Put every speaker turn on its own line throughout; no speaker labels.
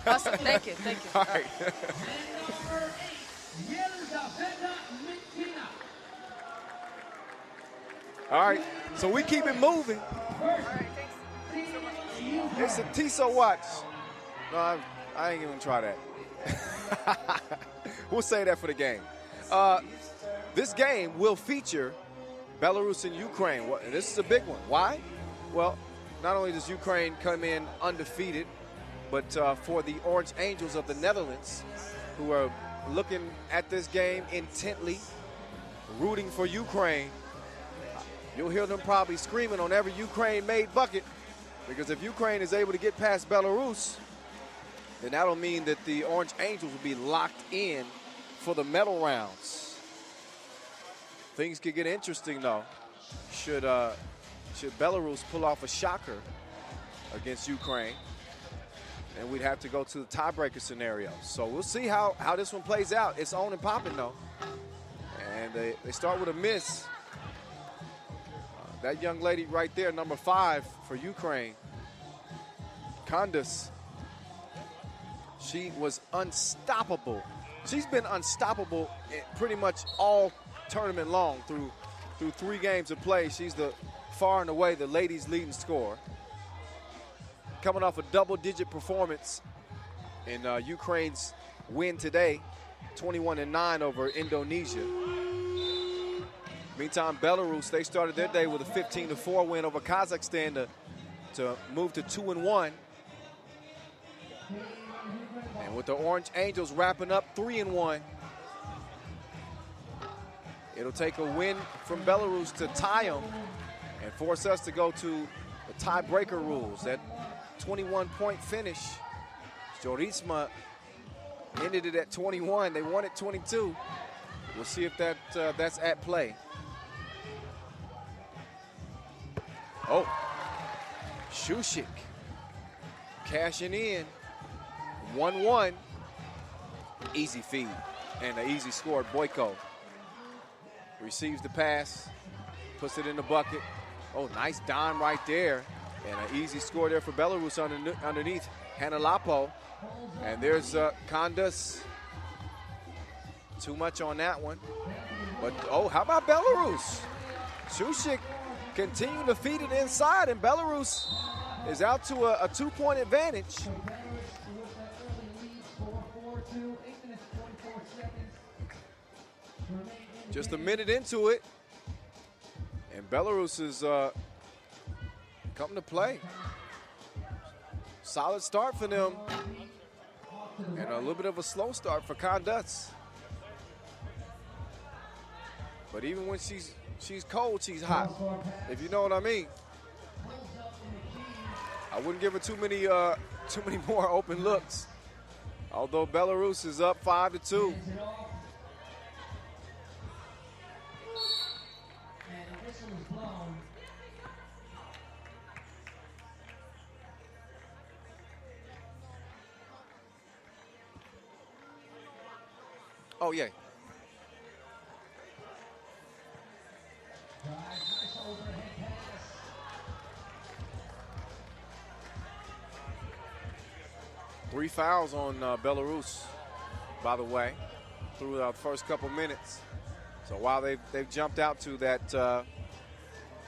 Awesome. Thank you. Thank you.
All right. All right, so we keep it moving.
All right, thanks so much.
It's a Tiso watch. No, I ain't even try that. We'll say that for the game. This game will feature Belarus and Ukraine. This is a big one. Why? Well, not only does Ukraine come in undefeated, but for the Orange Angels of the Netherlands, who are looking at this game intently, rooting for Ukraine, you'll hear them probably screaming on every Ukraine-made bucket, because if Ukraine is able to get past Belarus, then that'll mean that the Orange Angels will be locked in for the medal rounds. Things could get interesting, though, should Belarus pull off a shocker against Ukraine, and we'd have to go to the tiebreaker scenario. So we'll see how this one plays out. It's on and popping, though. And they start with a miss. That young lady right there, number 5 for Ukraine, Kandus, she was unstoppable. She's been unstoppable pretty much all tournament long through 3 games of play. She's the far and away the ladies' leading scorer. Coming off a double-digit performance in Ukraine's win today, 21-9 over Indonesia. Meantime, Belarus, they started their day with a 15-4 win over Kazakhstan to move to 2-1. And with the Orange Angels wrapping up 3-1, it'll take a win from Belarus to tie them and force us to go to the tiebreaker rules. That 21-point finish, Jorisma ended it at 21. They won at 22. We'll see if that's at play. Oh, Shushik cashing in, 1-1. Easy feed and an easy score. Boyko receives the pass, puts it in the bucket. Oh, nice dime right there. And an easy score there for Belarus underneath Hanalapo. And there's Kandus. Too much on that one. But, oh, how about Belarus? Shushik continue to feed it inside, and Belarus is out to a 2-point advantage. Just a minute into it, and Belarus is coming to play. Solid start for them, and a little bit of a slow start for Kandus. But even when she's cold, she's hot, if you know what I mean. I wouldn't give her too many more open looks, although Belarus is up 5-2. Oh, yeah. Three fouls on Belarus, by the way, through the first couple minutes. So while they've jumped out to that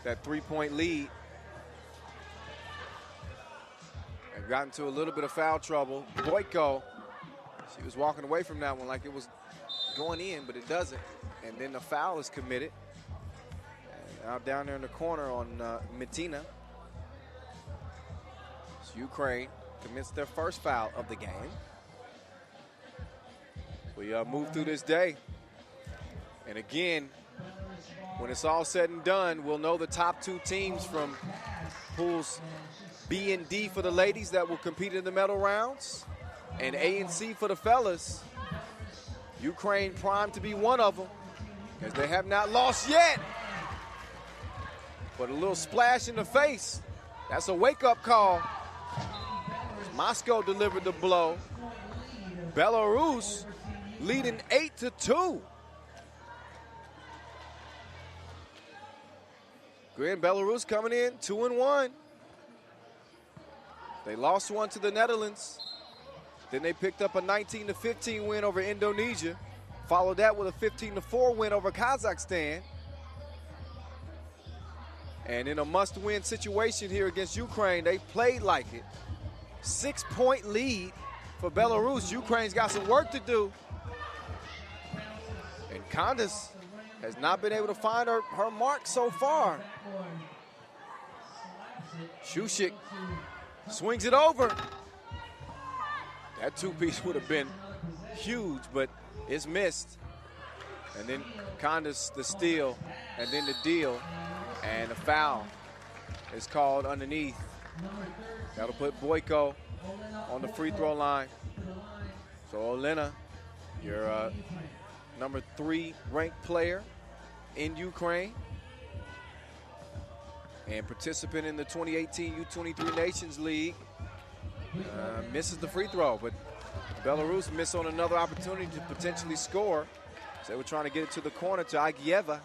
3-point lead, they've gotten to a little bit of foul trouble. Boyko, she was walking away from that one like it was going in, but it doesn't. And then the foul is committed. And out down there in the corner on Mitina. It's Ukraine commits their first foul of the game. We move through this day. And again, when it's all said and done, we'll know the top 2 teams from pools B and D for the ladies that will compete in the medal rounds, and A and C for the fellas. Ukraine primed to be one of them, as they have not lost yet. But a little splash in the face, that's a wake-up call. Moscow delivered the blow. Belarus leading 8-2. Again, Belarus coming in 2-1. They lost one to the Netherlands. Then they picked up a 19-15 win over Indonesia. Followed that with a 15-4 win over Kazakhstan. And in a must-win situation here against Ukraine, they played like it. 6-point lead for Belarus. Ukraine's got some work to do. And Candace has not been able to find her mark so far. Shusik swings it over. That two-piece would have been huge, but it's missed. And then Candace the steal, and then the deal, and the foul is called underneath. That'll put Boyko on the free throw line. So Olena, your number 3 ranked player in Ukraine and participant in the 2018 U23 Nations League, misses the free throw, but Belarus missed on another opportunity to potentially score. So they were trying to get it to the corner to XI'AN.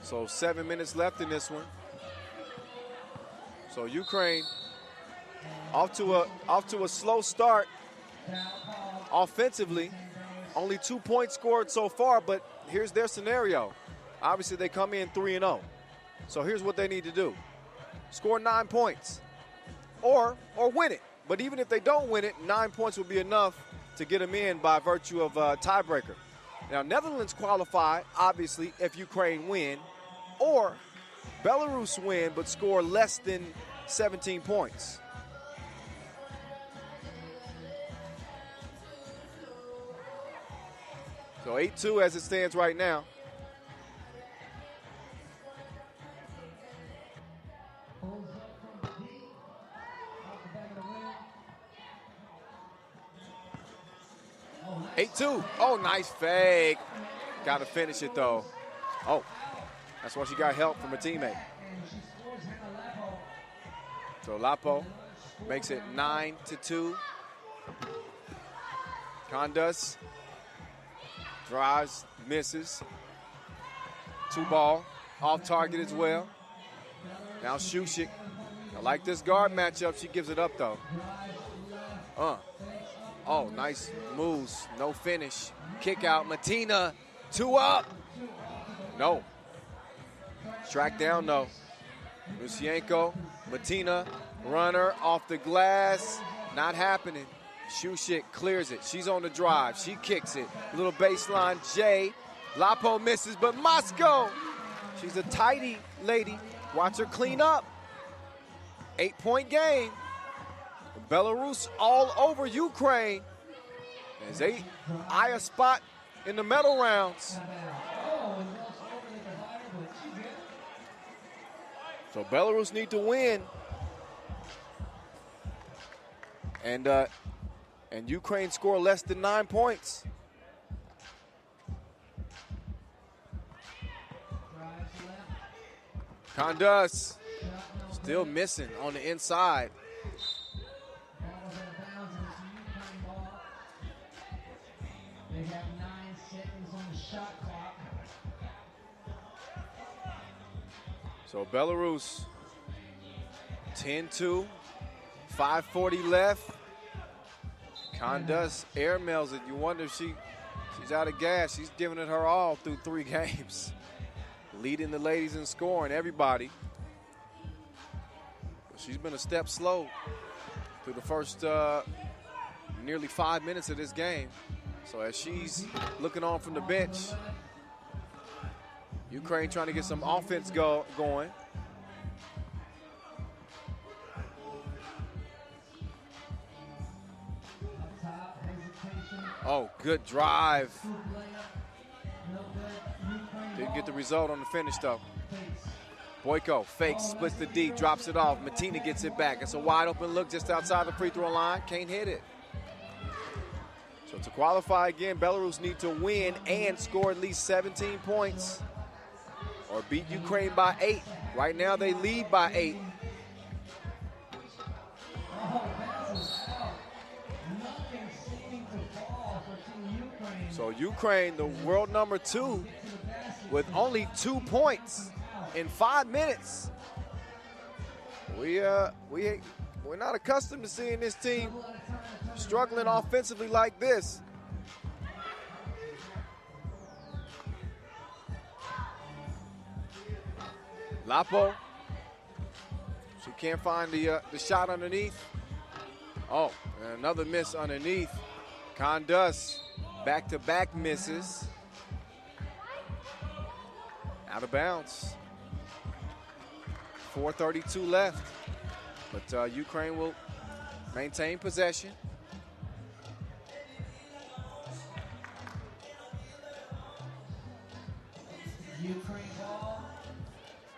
So 7 minutes left in this one. So Ukraine off to a slow start offensively. Only 2 points scored so far, but here's their scenario. Obviously, they come in 3-0. So here's what they need to do. Score 9 points or win it. But even if they don't win it, 9 points will be enough to get them in by virtue of a tiebreaker. Now, Netherlands qualify, obviously, if Ukraine win, or Belarus win but score less than 17 points. So 8-2 as it stands right now. Oh, nice fake. Got to finish it, though. Oh, that's why she got help from a teammate. So Lapo makes it 9-2. Candace drives, misses. 2 ball, off target as well. Now Shusik. I like this guard matchup. She gives it up, though. Oh, nice moves. No finish. Kick out. Matina, 2 up. No. Track down, though. Lucienko, Matina, runner off the glass. Not happening. Shusik clears it. She's on the drive. She kicks it. Little baseline J. Lapo misses, but Moscow. She's a tidy lady. Watch her clean up. 8-point game. Belarus all over Ukraine as they eye a spot in the medal rounds. So Belarus need to win. And Ukraine score less than 9 points. Candace still missing on the inside.
They have 9 seconds on the shot clock.
So Belarus 10-2, 5:40 left. Candace airmails it. You wonder if she's out of gas. She's giving it her all through 3 games. Leading the ladies in scoring, everybody. She's been a step slow through the first nearly 5 minutes of this game. So as she's looking on from the bench, Ukraine trying to get some offense going. Oh, good drive. Didn't get the result on the finish, though. Boyko fakes, splits the D, drops it off. Matina gets it back. It's a wide open look just outside the free throw line. Can't hit it. So to qualify again, Belarus need to win and score at least 17 points or beat Ukraine by 8. Right now they lead by 8. So Ukraine, the world number 2, with only 2 points in 5 minutes. We're not accustomed to seeing this team struggling offensively like this. Lapo. She can't find the shot underneath. Oh, and another miss underneath. Condus, back-to-back misses. Out of bounds. 4:32 left. But Ukraine will maintain possession.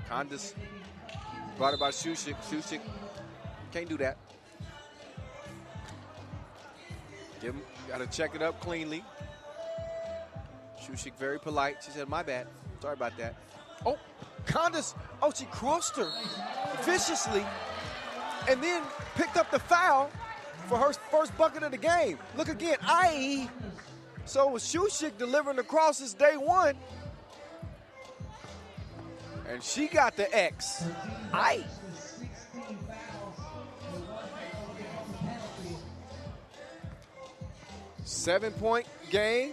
Condus brought it by Shushik. Shushik can't do that. Got to check it up cleanly. Shushik very polite. She said, my bad. Sorry about that. Oh, Condus. Oh, she crossed her viciously and then picked up the foul for her first bucket of the game. Look again, IE. So it was Shushik delivering the crosses day one. And she got the X. IE. 7-point game.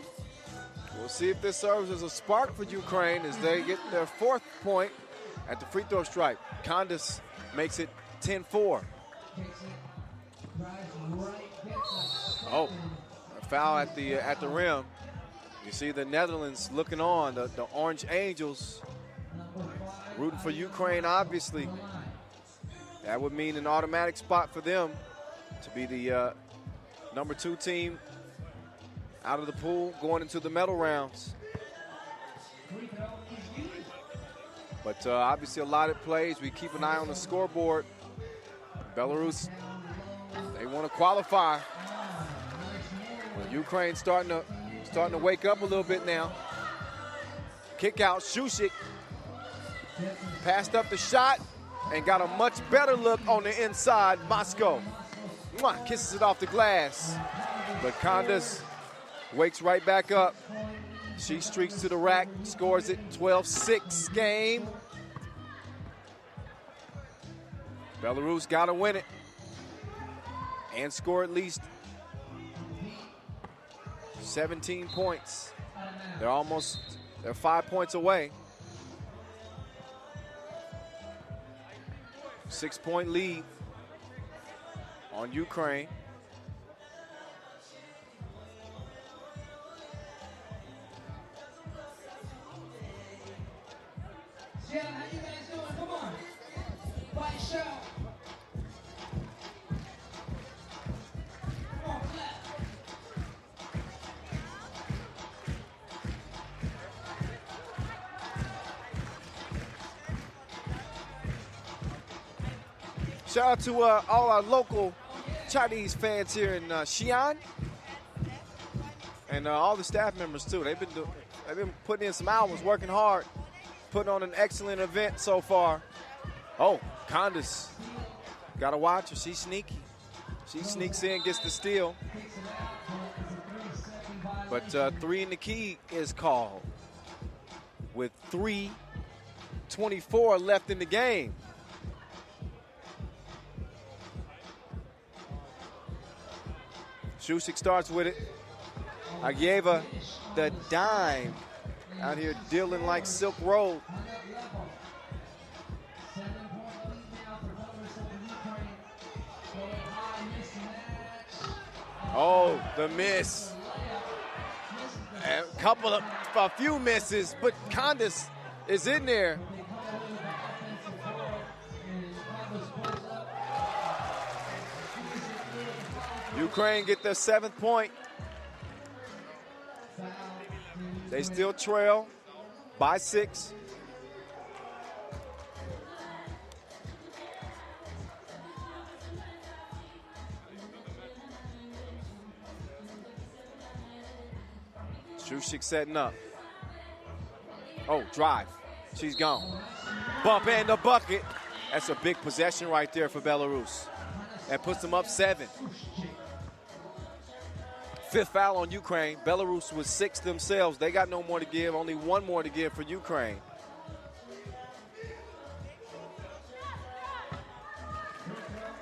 We'll see if this serves as a spark for Ukraine as they get their 4th point at the free throw stripe. Condus makes it 10-4. Oh, a foul at the rim. You see the Netherlands looking on, the Orange Angels rooting for Ukraine, obviously. That would mean an automatic spot for them to be the number 2 team out of the pool going into the medal rounds. But obviously a lot of plays. We keep an eye on the scoreboard. Belarus, they want to qualify. Well, Ukraine starting to wake up a little bit now. Kick out, Shushik passed up the shot and got a much better look on the inside. Moscow kisses it off the glass, but Condus wakes right back up. She streaks to the rack, scores it. 12-6 game. Belarus got to win it and score at least 17 points. They're 5 points away. 6-point lead on Ukraine.
Yeah, how you guys doing? Come on. Fight show. Come on, clap.
Shout out to all our local Chinese fans here in XI'AN, and all the staff members too. They've been putting in some hours, working hard, putting on an excellent event so far. Oh, Condus, gotta watch her. She's sneaky. She sneaks in, gets the steal. But 3 in the key is called with 3:24 left in the game. Shushik starts with it. XI'AN, the dime, out here dealing like Silk Road. Oh, the miss. A few misses, but Condus is in there. Ukraine get their 7th point. They still trail by 6. Shushik setting up. Oh, drive. She's gone. Bump and the bucket. That's a big possession right there for Belarus. That puts them up 7. 5th foul on Ukraine. Belarus was 6 themselves. They got no more to give. Only 1 more to give for Ukraine.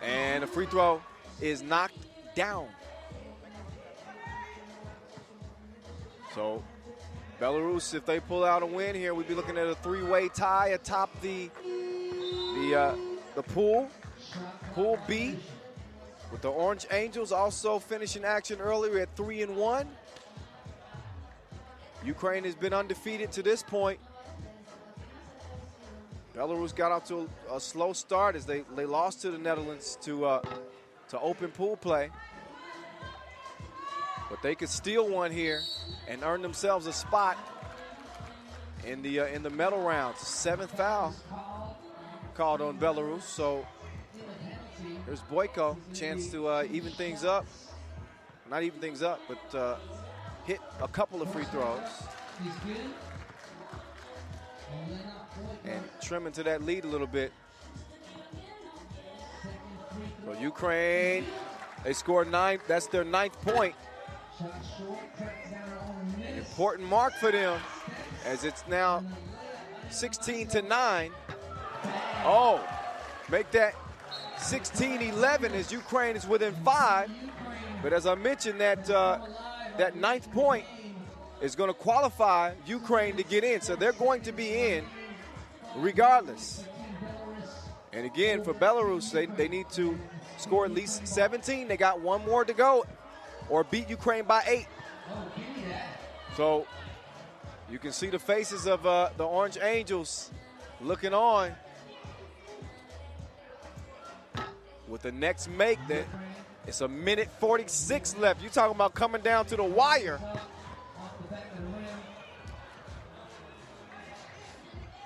And the free throw is knocked down. So Belarus, if they pull out a win here, we'd be looking at a three-way tie atop the pool B, with the Orange Angels also finishing action earlier at 3-1. Ukraine has been undefeated to this point. Belarus got off to a slow start as they lost to the Netherlands to open pool play. But they could steal one here and earn themselves a spot in the medal rounds. 7th foul called on Belarus. So there's Boyko, chance to even things up. Not even things up, but hit a couple of free throws. And trim into that lead a little bit. So Ukraine, they scored 9. That's their 9th point. An important mark for them, as it's now 16-9. Oh, make that 16-11 as Ukraine is within 5. But as I mentioned, that 9th point is going to qualify Ukraine to get in. So they're going to be in regardless. And again, for Belarus, they need to score at least 17. They got one more to go, or beat Ukraine by 8. So you can see the faces of the Orange Angels looking on. With the next make, that it's a minute 46 left. You're talking about coming down to the wire.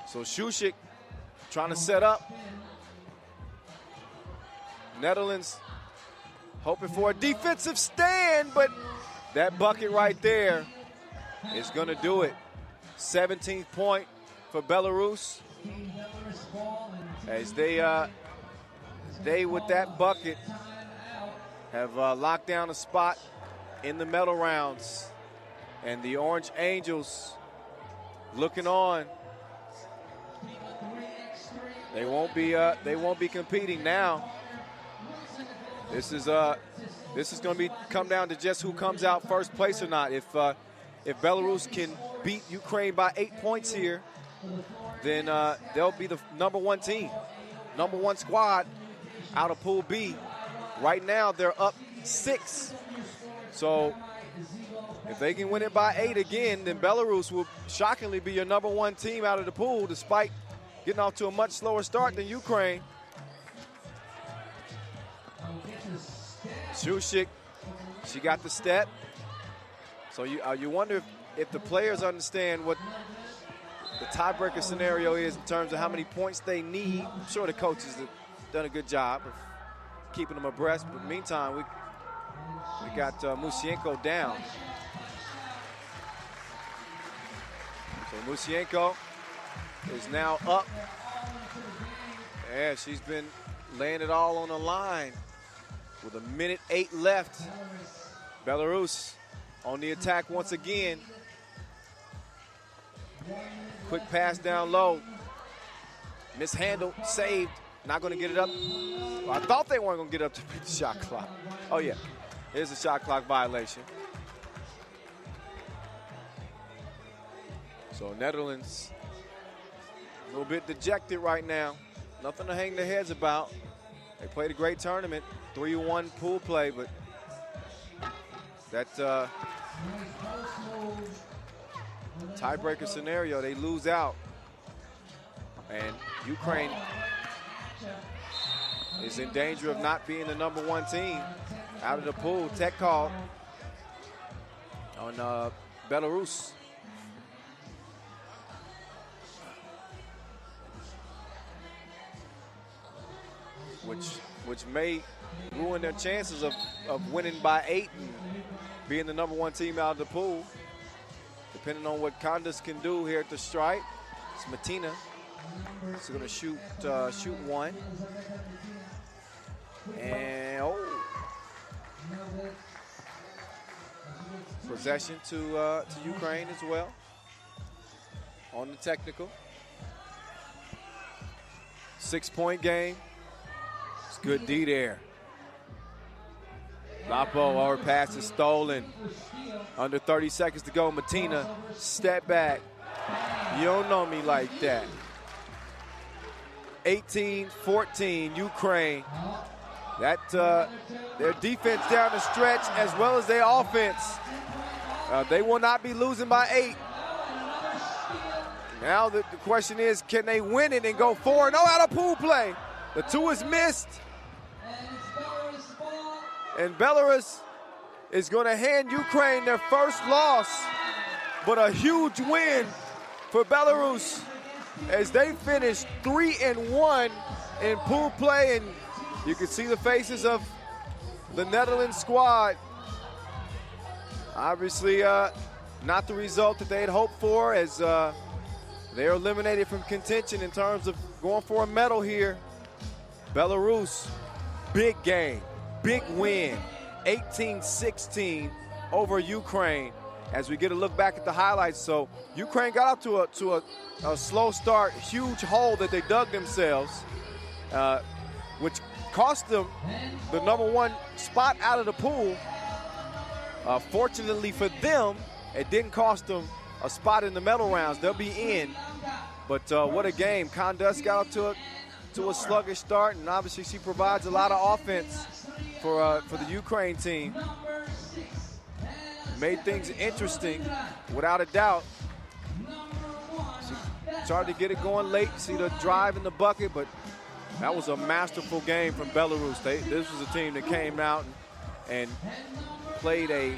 So Shusik trying to set up. Netherlands hoping for a defensive stand, but that bucket right there is going to do it. 17th point for Belarus. As they with that bucket have locked down a spot in the medal rounds. And the Orange Angels looking on. They won't be competing now. This is going to come down to just who comes out first place or not. If Belarus can beat Ukraine by 8 points here, then they'll be the #1 team, #1 squad out of Pool B. Right now they're up 6. So if they can win it by 8 again, then Belarus will shockingly be your #1 team out of the pool, despite getting off to a much slower start than Ukraine. Shusik, she got the step. So you wonder if the players understand what the tiebreaker scenario is in terms of how many points they need. I'm sure the coaches have done a good job of keeping them abreast. But meantime, we got Musienko down. So Musienko is now up. Yeah, she's been laying it all on the line with 1:08 left. Belarus on the attack once again. Quick pass down low. Mishandled, saved. Not going to get it up. Well, I thought they weren't going to get up to beat the shot clock. Oh, yeah. Here's a shot clock violation. So Netherlands a little bit dejected right now. Nothing to hang their heads about. They played a great tournament, 3-1 pool play, but that tiebreaker scenario, they lose out. And Ukraine is in danger of not being the #1 team out of the pool. Tech call on Belarus. Which may ruin their chances of winning by 8 and being the #1 team out of the pool, depending on what Condas can do here at the stripe. It's Matina. She's going to shoot one. And, possession to Ukraine as well on the technical. 6-point game. good D there. Lapo, our pass is stolen. Under 30 seconds to go. Matina, step back. You don't know me like that. 18-14, Ukraine. That their defense down the stretch as well as their offense. They will not be losing by 8. Now the question is, can they win it and go 4-0 out of pool play? The 2 is missed. And Belarus is going to hand Ukraine their first loss, but a huge win for Belarus as they finish 3-1 in pool play. And you can see the faces of the Netherlands squad. Obviously, not the result that they had hoped for, as they're eliminated from contention in terms of going for a medal here. Belarus, big game, big win, 18-16 over Ukraine. As we get a look back at the highlights, so Ukraine got out to a slow start, huge hole that they dug themselves, which cost them the #1 spot out of the pool. Fortunately for them, it didn't cost them a spot in the medal rounds. They'll be in. But what a game. Candace got up to a sluggish start, and obviously she provides a lot of offense for the Ukraine team. Made things interesting, without a doubt. She tried to get it going late, see the drive in the bucket, but that was a masterful game from Belarus. This was a team that came out and played a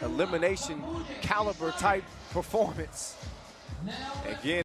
elimination caliber type performance. Again,